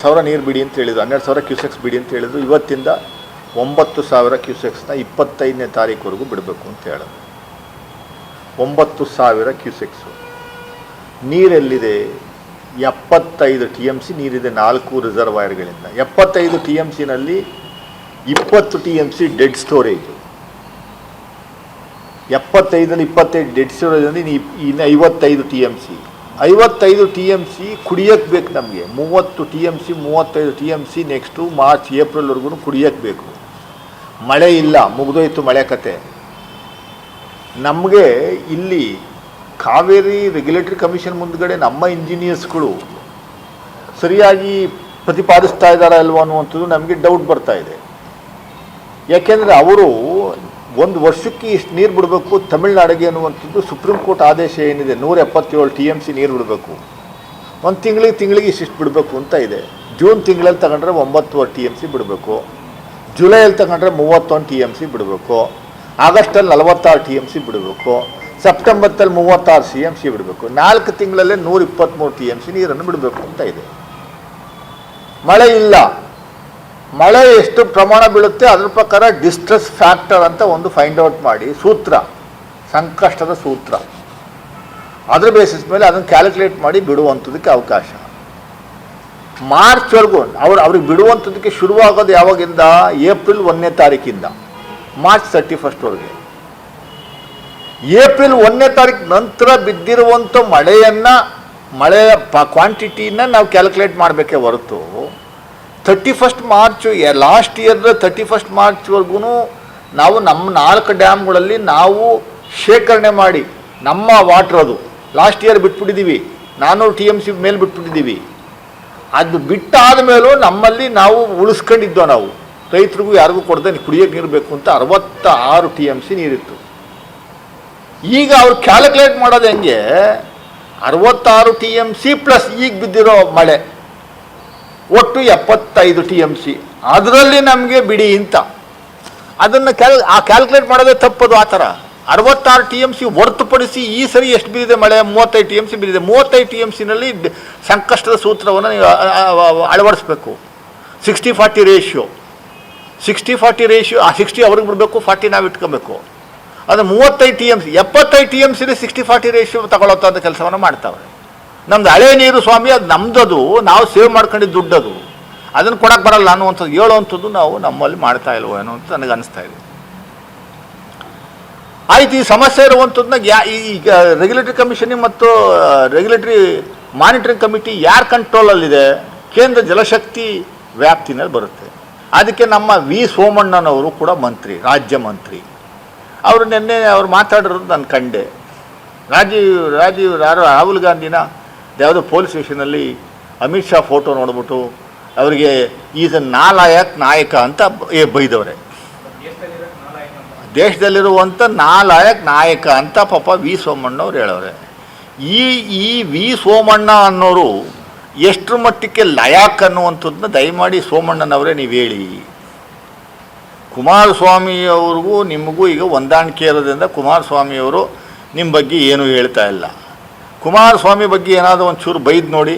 ಸಾವಿರ ನೀರು ಬಿಡಿ ಅಂತ ಹೇಳಿದ್ರು, 12,000 ಕ್ಯೂಸೆಕ್ಸ್ ಬಿಡಿ ಅಂತ ಹೇಳಿದ್ರು. ಇವತ್ತಿಂದ 9,000 ಕ್ಯೂಸೆಕ್ಸ್ನ 25ನೇ ತಾರೀಕುವರೆಗೂ ಬಿಡಬೇಕು ಅಂತ ಹೇಳಿದ್ರು. 9,000 ಕ್ಯೂಸೆಕ್ಸು ನೀರೆಲ್ಲಿದೆ? 75 TMC ನೀರಿದೆ 4 ರಿಸರ್ವಾಯರ್ಗಳಿಂದ. 75 TMCನಲ್ಲಿ 20 TMC ಡೆಡ್ ಸ್ಟೋರೇಜು. 75ರಲ್ಲಿ 25 ಡೆಡ್ ಸ್ಟೋರೇಜ್ ಅಂದರೆ ಇನ್ನು 55 TMC. 55 TMC ಕುಡಿಯೋಕ್ಕೆ ಬೇಕು ನಮಗೆ. 30 TMC 35 TMC ನೆಕ್ಸ್ಟು ಮಾರ್ಚ್ ಏಪ್ರಿಲ್ವರೆಗೂ ಕುಡಿಯೋಕ್ಕೆ ಬೇಕು. ಮಳೆ ಇಲ್ಲ, ಮುಗಿದೋಯ್ತು ಮಳೆ ಕತೆ. ನಮಗೆ ಇಲ್ಲಿ ಕಾವೇರಿ ರೆಗ್ಯುಲೇಟರಿ ಕಮಿಷನ್ ಮುಂದ್ಗಡೆ ನಮ್ಮ ಇಂಜಿನಿಯರ್ಸ್ಗಳು ಸರಿಯಾಗಿ ಪ್ರತಿಪಾದಿಸ್ತಾ ಇದ್ದಾರಾ ಅಲ್ವಾ ಅನ್ನುವಂಥದ್ದು ನಮಗೆ ಡೌಟ್ ಬರ್ತಾ ಇದೆ. ಯಾಕೆಂದರೆ ಅವರು ಒಂದು ವರ್ಷಕ್ಕೆ ಇಷ್ಟು ನೀರು ಬಿಡಬೇಕು ತಮಿಳ್ನಾಡಿಗೆ ಅನ್ನುವಂಥದ್ದು ಸುಪ್ರೀಂ ಕೋರ್ಟ್ ಆದೇಶ ಏನಿದೆ, 177 TMC ನೀರು ಬಿಡಬೇಕು, ಒಂದು ತಿಂಗಳಿಗೆ ಇಷ್ಟಿಷ್ಟು ಬಿಡಬೇಕು ಅಂತ ಇದೆ. ಜೂನ್ ತಿಂಗಳಲ್ಲಿ ತಗೊಂಡ್ರೆ 9 TMC ಬಿಡಬೇಕು, ಜುಲೈಯಲ್ಲಿ ತಗೊಂಡ್ರೆ 31 TMC ಬಿಡಬೇಕು, ಆಗಸ್ಟಲ್ಲಿ 46 TMC ಬಿಡಬೇಕು, ಸೆಪ್ಟೆಂಬರ್ದಲ್ಲಿ 36 TMC ಬಿಡಬೇಕು. 4 ತಿಂಗಳಲ್ಲೇ 123 TMC ನೀರನ್ನು ಬಿಡಬೇಕು ಅಂತ ಇದೆ. ಮಳೆ ಇಲ್ಲ. ಮಳೆ ಎಷ್ಟು ಪ್ರಮಾಣ ಬೀಳುತ್ತೆ ಅದ್ರ ಪ್ರಕಾರ ಡಿಸ್ಟ್ರೆಸ್ ಫ್ಯಾಕ್ಟರ್ ಅಂತ ಒಂದು ಫೈಂಡ್ ಔಟ್ ಮಾಡಿ, ಸೂತ್ರ, ಸಂಕಷ್ಟದ ಸೂತ್ರ, ಅದ್ರ ಬೇಸಿಸ್ ಮೇಲೆ ಅದನ್ನು ಕ್ಯಾಲ್ಕುಲೇಟ್ ಮಾಡಿ ಬಿಡುವಂಥದ್ದಕ್ಕೆ ಅವಕಾಶ. ಮಾರ್ಚ್ವರೆಗೂ ಅವ್ರಿಗೆ ಬಿಡುವಂಥದ್ದಕ್ಕೆ ಶುರುವಾಗೋದು ಯಾವಾಗಿಂದ? ಏಪ್ರಿಲ್ 1ನೇ ತಾರೀಕಿಂದ ಮಾರ್ಚ್ 31st ಏಪ್ರಿಲ್ 1ನೇ ತಾರೀಕು ನಂತರ ಬಿದ್ದಿರುವಂಥ ಮಳೆಯ ಕ್ವಾಂಟಿಟಿನ ನಾವು ಕ್ಯಾಲ್ಕುಲೇಟ್ ಮಾಡಬೇಕೇ ಹೊರತು 31 ಮಾರ್ಚ್ ಲಾಸ್ಟ್ ಇಯರ್ 31 ಮಾರ್ಚ್ವರೆಗೂ ನಾವು ನಮ್ಮ 4 ಡ್ಯಾಮ್ಗಳಲ್ಲಿ ನಾವು ಶೇಖರಣೆ ಮಾಡಿ ನಮ್ಮ ವಾಟ್ರ್ ಅದು ಲಾಸ್ಟ್ ಇಯರ್ ಬಿಟ್ಬಿಟ್ಟಿದ್ದೀವಿ, 400 TMC ಮೇಲೆ ಬಿಟ್ಬಿಟ್ಟಿದ್ದೀವಿ. ಅದು ಬಿಟ್ಟಾದ ಮೇಲೂ ನಮ್ಮಲ್ಲಿ ನಾವು ಉಳಿಸ್ಕೊಂಡಿದ್ದೋ, ನಾವು ರೈತರಿಗೂ ಯಾರಿಗೂ ಕೊಡದೆ ಕುಡಿಯೋಕ್ಕೆ ನೀರು ಬೇಕು ಅಂತ 66 TMC ನೀರಿತ್ತು. ಈಗ ಅವ್ರು ಕ್ಯಾಲ್ಕುಲೇಟ್ ಮಾಡೋದು ಹೆಂಗೆ? 66 TMC ಪ್ಲಸ್ ಈಗ ಬಿದ್ದಿರೋ ಮಳೆ ಒಟ್ಟು 75 TMC, ಅದರಲ್ಲಿ ನಮಗೆ ಬಿಡಿ ಅಂತ ಅದನ್ನು ಕ್ಯಾಲ್ಕುಲೇಟ್ ಮಾಡೋದೇ ತಪ್ಪದು. ಆ ಥರ 66 TMC ಹೊರತುಪಡಿಸಿ ಈ ಸರಿ ಎಷ್ಟು ಬಿದ್ದಿದೆ ಮಳೆ? 35 TMC ಬಿದ್ದಿದೆ. 35 TMCನಲ್ಲಿ ಸಂಕಷ್ಟದ ಸೂತ್ರವನ್ನು ನೀವು ಅಳವಡಿಸ್ಬೇಕು. 60-40 ರೇಷಿಯೋ, 60-40 ರೇಷಿಯೋ. ಆ 60 ಅವ್ರಿಗೆ ಬಿಡಬೇಕು, 40 ನಾವು ಇಟ್ಕೋಬೇಕು. ಅದು 35 TMC, 75 TMCಲಿ 60-40 ರೇಷಿಯೋ ತಗೊಳ್ಳೋಂಥ ಕೆಲಸವನ್ನು ಮಾಡ್ತಾವೆ. ನಮ್ದು ಹಳೆ ನೀರು ಸ್ವಾಮಿ, ಅದು ನಮ್ಮದದು, ನಾವು ಸೇವ್ ಮಾಡ್ಕೊಂಡಿದ್ದು ದುಡ್ಡದು, ಅದನ್ನು ಕೊಡೋಕ್ಕೆ ಬರಲ್ಲ ಅನ್ನುವಂಥದ್ದು ಹೇಳುವಂಥದ್ದು ನಾವು ನಮ್ಮಲ್ಲಿ ಮಾಡ್ತಾ ಇಲ್ವೋ ಏನೋ ಅಂತ ನನಗೆ ಅನಿಸ್ತಾ ಇದೆ. ಆಯ್ತು, ಈ ಸಮಸ್ಯೆ ಇರುವಂಥದ್ದನ್ನ ಈಗ ರೆಗ್ಯುಲೇಟರಿ ಕಮಿಷನ್ ಮತ್ತು ರೆಗ್ಯುಲೇಟರಿ ಮಾನಿಟರಿಂಗ್ ಕಮಿಟಿ ಯಾರ ಕಂಟ್ರೋಲಲ್ಲಿದೆ? ಕೇಂದ್ರ ಜಲಶಕ್ತಿ ವ್ಯಾಪ್ತಿನಲ್ಲಿ ಬರುತ್ತೆ. ಅದಕ್ಕೆ ನಮ್ಮ ವಿ ಸೋಮಣ್ಣನವರು ಕೂಡ ಮಂತ್ರಿ, ರಾಜ್ಯ ಮಂತ್ರಿ. ಅವರು ನಿನ್ನೆ ಅವ್ರು ಮಾತಾಡಿರೋದು ನಾನು ಕಂಡೆ. ರಾಹುಲ್ ಗಾಂಧಿನ ಯಾವುದೋ ಪೊಲೀಸ್ ಸ್ಟೇಷನಲ್ಲಿ ಅಮಿತ್ ಶಾ ಫೋಟೋ ನೋಡ್ಬಿಟ್ಟು ಅವರಿಗೆ ಈಸ್ ಎ ನಾಯಕ ಅಂತ ಬೈದವ್ರೆ. ದೇಶದಲ್ಲಿರುವಂಥ ನಾಯಕ ಅಂತ ಪಾಪ ವಿ ಸೋಮಣ್ಣವ್ರು ಹೇಳವ್ರೆ. ಈ ವಿ ಸೋಮಣ್ಣ ಅನ್ನೋರು ಎಷ್ಟರ ಮಟ್ಟಕ್ಕೆ ಲಯಾಕ್ ಅನ್ನುವಂಥದ್ದನ್ನ ದಯಮಾಡಿ ಸೋಮಣ್ಣನವರೇ ನೀವು ಹೇಳಿ. ಕುಮಾರಸ್ವಾಮಿಯವ್ರಿಗೂ ನಿಮಗೂ ಈಗ ಹೊಂದಾಣಿಕೆ ಇರೋದ್ರಿಂದ ಕುಮಾರಸ್ವಾಮಿಯವರು ನಿಮ್ಮ ಬಗ್ಗೆ ಏನೂ ಹೇಳ್ತಾ ಇಲ್ಲ. ಕುಮಾರಸ್ವಾಮಿ ಬಗ್ಗೆ ಏನಾದರೂ ಒಂಚೂರು ಬೈದು ನೋಡಿ.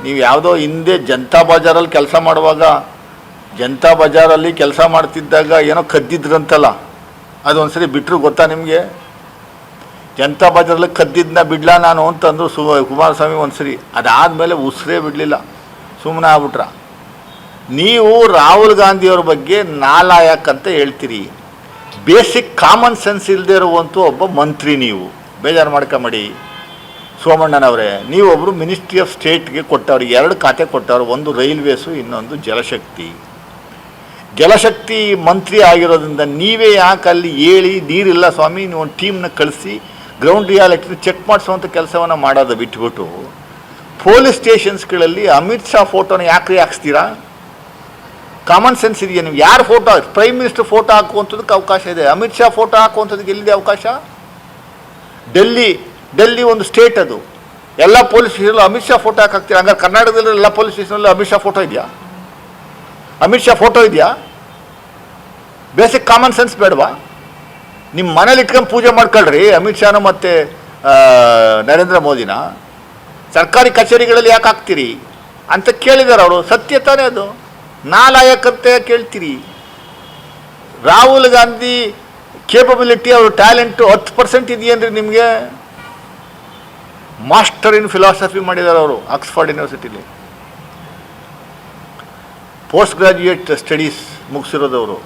ನೀವು ಯಾವುದೋ ಹಿಂದೆ ಜನತಾ ಬಜಾರಲ್ಲಿ ಕೆಲಸ ಮಾಡುವಾಗ, ಜನತಾ ಬಜಾರಲ್ಲಿ ಕೆಲಸ ಮಾಡ್ತಿದ್ದಾಗ ಏನೋ ಕದ್ದಿದ್ರಂತಲ್ಲ, ಅದು ಒಂದ್ಸರಿ ಬಿಟ್ಟರು ಗೊತ್ತಾ ನಿಮಗೆ? ಜನತಾ ಬಜಾರಲ್ಲಿ ಕದ್ದಿದ್ದನ್ನ ಬಿಡ್ಲಾ ನಾನು ಅಂತಂದರು ಕುಮಾರಸ್ವಾಮಿ ಒಂದ್ಸರಿ. ಅದಾದಮೇಲೆ ಉಸಿರೇ ಬಿಡಲಿಲ್ಲ, ಸುಮ್ಮನೆ ಆಗ್ಬಿಟ್ರ. ನೀವು ರಾಹುಲ್ ಗಾಂಧಿಯವ್ರ ಬಗ್ಗೆ ನಾಲಾಯಕ್ ಅಂತ ಹೇಳ್ತೀರಿ. ಬೇಸಿಕ್ ಕಾಮನ್ ಸೆನ್ಸ್ ಇಲ್ಲದೆ ಇರುವಂಥ ಒಬ್ಬ ಮಂತ್ರಿ ನೀವು. ಬೇಜಾರು ಮಾಡ್ಕೊಂಬೇಡಿ ಸೋಮಣ್ಣನವರೇ. ನೀವೊಬ್ಬರು ಮಿನಿಸ್ಟ್ರಿ ಆಫ್ ಸ್ಟೇಟ್ಗೆ ಕೊಟ್ಟವ್ರಿಗೆ 2 ಖಾತೆ ಕೊಟ್ಟವ್ರು, ಒಂದು ರೈಲ್ವೇಸು, ಇನ್ನೊಂದು ಜಲಶಕ್ತಿ ಮಂತ್ರಿ ಆಗಿರೋದ್ರಿಂದ ನೀವೇ ಯಾಕೆ ಅಲ್ಲಿ ಹೇಳಿ ನೀರಿಲ್ಲ ಸ್ವಾಮಿ, ನೀವು ಒಂದು ಟೀಮ್ನ ಕಳಿಸಿ ಗ್ರೌಂಡ್ ರಿಯಾಲಿಟಿ ಚೆಕ್ ಮಾಡಿಸುವಂಥ ಕೆಲಸವನ್ನು ಮಾಡೋದು ಬಿಟ್ಬಿಟ್ಟು ಪೊಲೀಸ್ ಸ್ಟೇಷನ್ಸ್ಗಳಲ್ಲಿ ಅಮಿತ್ ಶಾ ಫೋಟೋನ ಯಾಕ್ರಿ ಹಾಕ್ಸ್ತೀರಾ? ಕಾಮನ್ ಸೆನ್ಸ್ ಇದೆಯಾ? ನೀವು ಯಾರು ಫೋಟೋ, ಪ್ರೈಮ್ ಮಿನಿಸ್ಟರ್ ಫೋಟೋ ಹಾಕುವಂಥದ್ದಕ್ಕೆ ಅವಕಾಶ ಇದೆ, ಅಮಿತ್ ಶಾ ಫೋಟೋ ಹಾಕುವಂಥದ್ದಕ್ಕೆ ಎಲ್ಲಿದೆ ಅವಕಾಶ? ಡೆಲ್ಲಿ ಒಂದು ಸ್ಟೇಟ್, ಅದು ಎಲ್ಲ ಪೊಲೀಸ್ ಸ್ಟೇಷನಲ್ಲೂ ಅಮಿತ್ ಶಾ ಫೋಟೋ ಹಾಕ್ತೀರಾ? ಹಂಗಾರೆ ಕರ್ನಾಟಕದಲ್ಲಿ ಎಲ್ಲ ಪೊಲೀಸ್ ಸ್ಟೇಷನಲ್ಲೂ ಅಮಿತ್ ಶಾ ಫೋಟೋ ಇದೆಯಾ? ಬೇಸಿಕ್ ಕಾಮನ್ ಸೆನ್ಸ್ ಬೇಡವಾ? ನಿಮ್ಮ ಮನೇಲಿ ಇಟ್ಕೊಂಡು ಪೂಜೆ ಮಾಡ್ಕೊಳ್ರಿ ಅಮಿತ್ ಶಾನ ಮತ್ತು ನರೇಂದ್ರ ಮೋದಿನ. ಸರ್ಕಾರಿ ಕಚೇರಿಗಳಲ್ಲಿ ಯಾಕೆ ಹಾಕ್ತೀರಿ? ಅಂತ ಕೇಳಿದ್ದಾರೆ ಅವರು. ಸತ್ಯ ತಾನೇ ಅದು. ನಾಲಾಯಕತೆ ಕೇಳ್ತೀರಿ. ರಾಹುಲ್ ಗಾಂಧಿ ಕೇಪಬಿಲಿಟಿ, ಅವ್ರ ಟ್ಯಾಲೆಂಟು 10% ಇದೆಯೇನ್ರಿ ನಿಮಗೆ? ಮಾಸ್ಟರ್ ಇನ್ ಫಿಲಾಸಫಿ ಮಾಡಿದ್ದಾರೆ ಅವರು ಆಕ್ಸ್ಫರ್ಡ್ ಯೂನಿವರ್ಸಿಟಿಲಿ. ಪೋಸ್ಟ್ ಗ್ರಾಜ್ಯುಯೇಟ್ ಸ್ಟಡೀಸ್ ಮುಗಿಸಿರೋದವರು.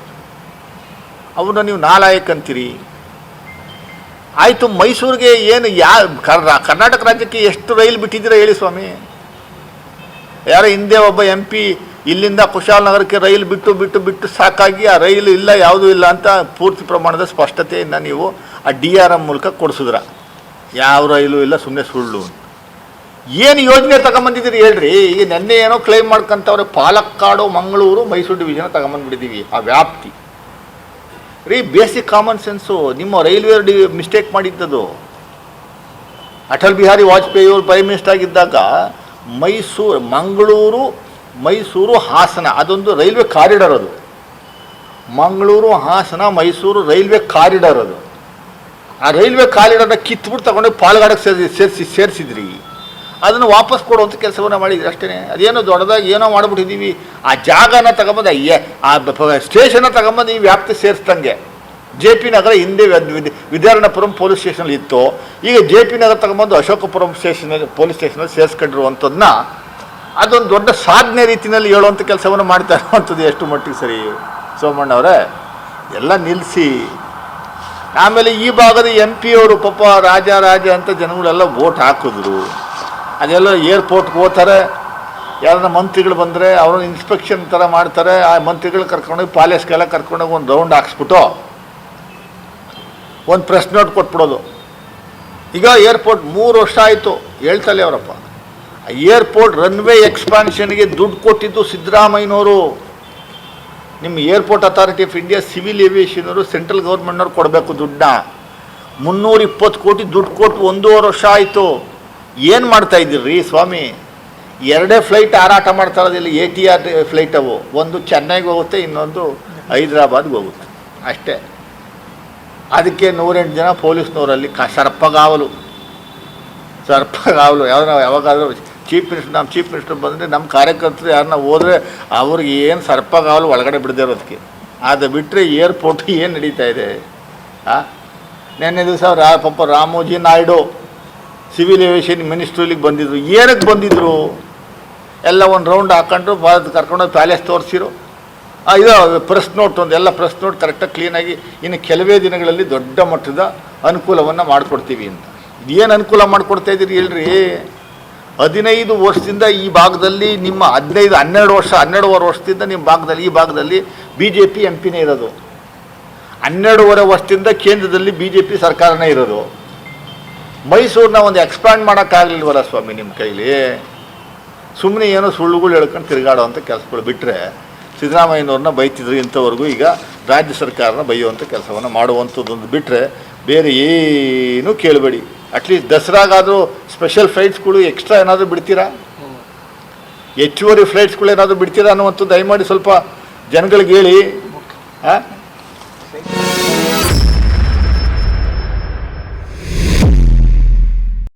ಅವ್ರನ್ನ ನೀವು ನಾಲಾಯಕ್ ಅಂತೀರಿ. ಆಯಿತು, ಮೈಸೂರಿಗೆ ಏನು ಕರ್ನಾಟಕ ರಾಜ್ಯಕ್ಕೆ ಎಷ್ಟು ರೈಲು ಬಿಟ್ಟಿದ್ದೀರಾ ಹೇಳಿ ಸ್ವಾಮಿ? ಯಾರೋ ಹಿಂದೆ ಒಬ್ಬ MP ಇಲ್ಲಿಂದ ಕುಶಾಲನಗರಕ್ಕೆ ರೈಲು ಬಿಟ್ಟು ಸಾಕಾಗಿ ಆ ರೈಲು ಇಲ್ಲ, ಯಾವುದೂ ಇಲ್ಲ ಅಂತ ಪೂರ್ತಿ ಪ್ರಮಾಣದ ಸ್ಪಷ್ಟತೆಯನ್ನು ನೀವು ಆ DRM ಮೂಲಕ ಕೊಡಿಸಿದ್ರ. ಯಾವ ರೈಲು ಇಲ್ಲ, ಸುಮ್ಮನೆ ಸುಳ್ಳು. ಏನು ಯೋಜನೆ ತಗೊಂಬಂದಿದ್ದೀರಿ ಹೇಳ್ರಿ? ಈಗ ನೆನ್ನೆ ಏನೋ ಕ್ಲೈಮ್ ಮಾಡ್ಕೊಂತವ್ರೆ, ಪಾಲಕ್ಕಾಡು, ಮಂಗಳೂರು, ಮೈಸೂರು ಡಿವಿಷನ್ ತಗೊಂಬಂದ್ಬಿಟ್ಟಿದ್ದೀವಿ ಆ ವ್ಯಾಪ್ತಿ. ರೀ, ಬೇಸಿಕ್ ಕಾಮನ್ ಸೆನ್ಸು. ನಿಮ್ಮ ರೈಲ್ವೆ ಮಿಸ್ಟೇಕ್ ಮಾಡಿದ್ದದು. ಅಟಲ್ ಬಿಹಾರಿ ವಾಜಪೇಯಿ ಅವರು ಪ್ರೈಮ್ ಮಿನಿಸ್ಟರ್ ಆಗಿದ್ದಾಗ ಮಂಗಳೂರು, ಮೈಸೂರು, ಹಾಸನ ಅದೊಂದು ರೈಲ್ವೆ ಕಾರಿಡಾರ್. ಅದು ಮಂಗಳೂರು, ಹಾಸನ, ಮೈಸೂರು ರೈಲ್ವೆ ಕಾರಿಡಾರ್. ಅದು ಆ ರೈಲ್ವೆ ಕಾರಿಡಾರ್ನ ಕಿತ್ಬಿಟ್ಟು ತಗೊಂಡು ಪಾಲಗಾಡಕ್ಕೆ ಸೇರಿಸಿದ್ರಿ. ಅದನ್ನು ವಾಪಸ್ ಕೊಡುವಂಥ ಕೆಲಸವನ್ನು ಮಾಡಿದ್ರಿ ಅಷ್ಟೇ. ಅದೇನೋ ದೊಡ್ಡದಾಗಿ ಏನೋ ಮಾಡಿಬಿಟ್ಟಿದ್ದೀವಿ. ಆ ಜಾಗನ ತಗೊಂಬಂದು ಆ ಸ್ಟೇಷನ್ನ ತಗೊಂಬಂದು ಈ ವ್ಯಾಪ್ತಿ ಸೇರಿಸ್ದಂಗೆ. JP ನಗರ ಹಿಂದೆ ವಿದ್ಯಾರಣ್ಯಪುರಂ ಪೊಲೀಸ್ ಸ್ಟೇಷನಲ್ಲಿ ಇತ್ತು. ಈಗ JP ನಗರ ತಗೊಂಬಂದು ಅಶೋಕಪುರಂ ಪೊಲೀಸ್ ಸ್ಟೇಷನಲ್ಲಿ ಸೇರಿಸ್ಕೊಂಡಿರುವಂಥದ್ದನ್ನ ಅದೊಂದು ದೊಡ್ಡ ಸಾಧನೆ ರೀತಿಯಲ್ಲಿ ಹೇಳುವಂಥ ಕೆಲಸವನ್ನು ಮಾಡ್ತಾ ಇರುವಂಥದ್ದು ಎಷ್ಟು ಮಟ್ಟಿಗೆ ಸರಿ ಸೋಮಣ್ಣವರೇ? ಎಲ್ಲ ನಿಲ್ಲಿಸಿ. ಆಮೇಲೆ ಈ ಭಾಗದ MP ಅವರು ಪಾಪ ರಾಜ ಅಂತ ಜನಗಳೆಲ್ಲ ವೋಟ್ ಹಾಕಿದ್ರು. ಅದೆಲ್ಲ ಏರ್ಪೋರ್ಟ್ಗೆ ಹೋಗ್ತಾರೆ, ಯಾರನ್ನ ಮಂತ್ರಿಗಳು ಬಂದರೆ ಅವ್ರನ್ನ ಇನ್ಸ್ಪೆಕ್ಷನ್ ಥರ ಮಾಡ್ತಾರೆ. ಆ ಮಂತ್ರಿಗಳು ಕರ್ಕೊಂಡೋಗಿ ಪ್ಯಾಲೇಸ್ಗೆಲ್ಲ ಕರ್ಕೊಂಡೋಗಿ ಒಂದು ರೌಂಡ್ ಹಾಕ್ಸ್ಬಿಟ್ಟು ಒಂದು ಪ್ರೆಸ್ ನೋಟ್ ಕೊಟ್ಬಿಡೋದು. ಈಗ ಏರ್ಪೋರ್ಟ್ 3 ವರ್ಷ ಆಯಿತು ಹೇಳ್ತಲೇ ಅವರಪ್ಪ. ಏರ್ಪೋರ್ಟ್ ರನ್ವೇ ಎಕ್ಸ್ಪಾನ್ಷನ್ಗೆ ದುಡ್ಡು ಕೊಟ್ಟಿದ್ದು ಸಿದ್ದರಾಮಯ್ಯನವರು. ನಿಮ್ಮ airport authority of India, civil ಏವಿಯೇಷನವರು, ಸೆಂಟ್ರಲ್ ಗೌರ್ಮೆಂಟ್ನವ್ರು ಕೊಡಬೇಕು ದುಡ್ಡನ್ನ. 320 ಕೋಟಿ ದುಡ್ಡು ಕೊಟ್ಟು 1.5 ವರ್ಷ ಆಯಿತು. ಏನು ಮಾಡ್ತಾ ಇದ್ದೀರಿ ಸ್ವಾಮಿ? 2 ಫ್ಲೈಟ್ ಹಾರಾಟ ಮಾಡ್ತಾ ಇರೋದಿಲ್ಲ, ATR ಫ್ಲೈಟ್. ಅವು ಒಂದು ಚೆನ್ನೈಗೆ ಹೋಗುತ್ತೆ, ಇನ್ನೊಂದು ಹೈದ್ರಾಬಾದ್ಗೆ ಹೋಗುತ್ತೆ ಅಷ್ಟೇ. ಅದಕ್ಕೆ 108 ಜನ ಪೊಲೀಸ್ನವರಲ್ಲಿ ಸರ್ಪಗಾವಲು. ಯಾವಾಗಾದರೂ ನಮ್ಮ ಚೀಫ್ ಮಿನಿಸ್ಟರ್ ಬಂದರೆ ನಮ್ಮ ಕಾರ್ಯಕರ್ತರು ಯಾರನ್ನ ಹೋದರೆ ಅವ್ರಿಗೆ ಏನು ಸರ್ಪಗಾವಲು ಒಳಗಡೆ ಬಿಡದೇ ಇರೋದಕ್ಕೆ. ಅದು ಬಿಟ್ಟರೆ ಏರ್ಪೋರ್ಟ್ ಏನು ನಡೀತಾ ಇದೆ? ನಿನ್ನೆ ದಿವಸ ಪಾಪ ರಾಮೋಜಿ ನಾಯ್ಡು ಸಿವಿಲ್ ಏವಿಯೇಷನ್ ಮಿನಿಸ್ಟ್ರಿಗೆ ಬಂದಿದ್ರು. ಏನಕ್ಕೆ ಬಂದಿದ್ರು? ಎಲ್ಲ ಒಂದು ರೌಂಡ್ ಹಾಕ್ಕೊಂಡು ಕರ್ಕೊಂಡೋಗಿ ಪ್ಯಾಲೇಸ್ ತೋರಿಸಿರು. ಇದು ಪ್ರೆಸ್ ನೋಟ್, ಎಲ್ಲ ಪ್ರೆಸ್ ನೋಟ್ ಕರೆಕ್ಟಾಗಿ ಕ್ಲೀನಾಗಿ ಇನ್ನು ಕೆಲವೇ ದಿನಗಳಲ್ಲಿ ದೊಡ್ಡ ಮಟ್ಟದ ಅನುಕೂಲವನ್ನು ಮಾಡಿಕೊಡ್ತೀವಿ ಅಂತ. ಏನು ಅನುಕೂಲ ಮಾಡಿಕೊಡ್ತಾ ಇದ್ದೀರಿ ಹೇಳ್ರಿ? 15 ವರ್ಷದಿಂದ ಈ ಭಾಗದಲ್ಲಿ ನಿಮ್ಮ 12 ವರ್ಷದಿಂದ ನಿಮ್ಮ ಭಾಗದಲ್ಲಿ, ಈ ಭಾಗದಲ್ಲಿ BJP MPನೇ ಇರೋದು. 12.5 ವರ್ಷದಿಂದ ಕೇಂದ್ರದಲ್ಲಿ BJP ಸರ್ಕಾರನೇ ಇರೋದು. ಮೈಸೂರನ್ನ ಒಂದು ಎಕ್ಸ್ಪ್ಯಾಂಡ್ ಮಾಡೋಕ್ಕಾಗಲಿಲ್ವಲ್ಲ ಸ್ವಾಮಿ ನಿಮ್ಮ ಕೈಲಿ? ಸುಮ್ಮನೆ ಏನೋ ಸುಳ್ಳುಗಳು ಹೇಳ್ಕೊಂಡು ತಿರುಗಾಡೋ ಅಂಥ ಕೆಲಸಗಳು ಬಿಟ್ಟರೆ ಸಿದ್ದರಾಮಯ್ಯನವ್ರನ್ನ ಬೈತಿದ್ರು ಇಂಥವ್ರಿಗೂ ಈಗ ರಾಜ್ಯ ಸರ್ಕಾರನ ಬೈಯುವಂಥ ಕೆಲಸವನ್ನು ಮಾಡುವಂಥದ್ದೊಂದು ಬಿಟ್ಟರೆ ಬೇರೆ ಏನೂ ಕೇಳಬೇಡಿ. ಅಟ್ಲೀಸ್ಟ್ ದಸರಾಗಾದರೂ ಸ್ಪೆಷಲ್ ಫ್ಲೈಟ್ಸ್ಗಳು ಎಕ್ಸ್ಟ್ರಾ ಏನಾದರೂ ಬಿಡ್ತೀರಾ? ಹೆಚ್ಚುವರಿ ಫ್ಲೈಟ್ಸ್ಗಳು ಏನಾದರೂ ಬಿಡ್ತೀರಾ ಅನ್ನುವಂಥದ್ದು ದಯಮಾಡಿ ಸ್ವಲ್ಪ ಜನಗಳಿಗೆ ಹೇಳಿ.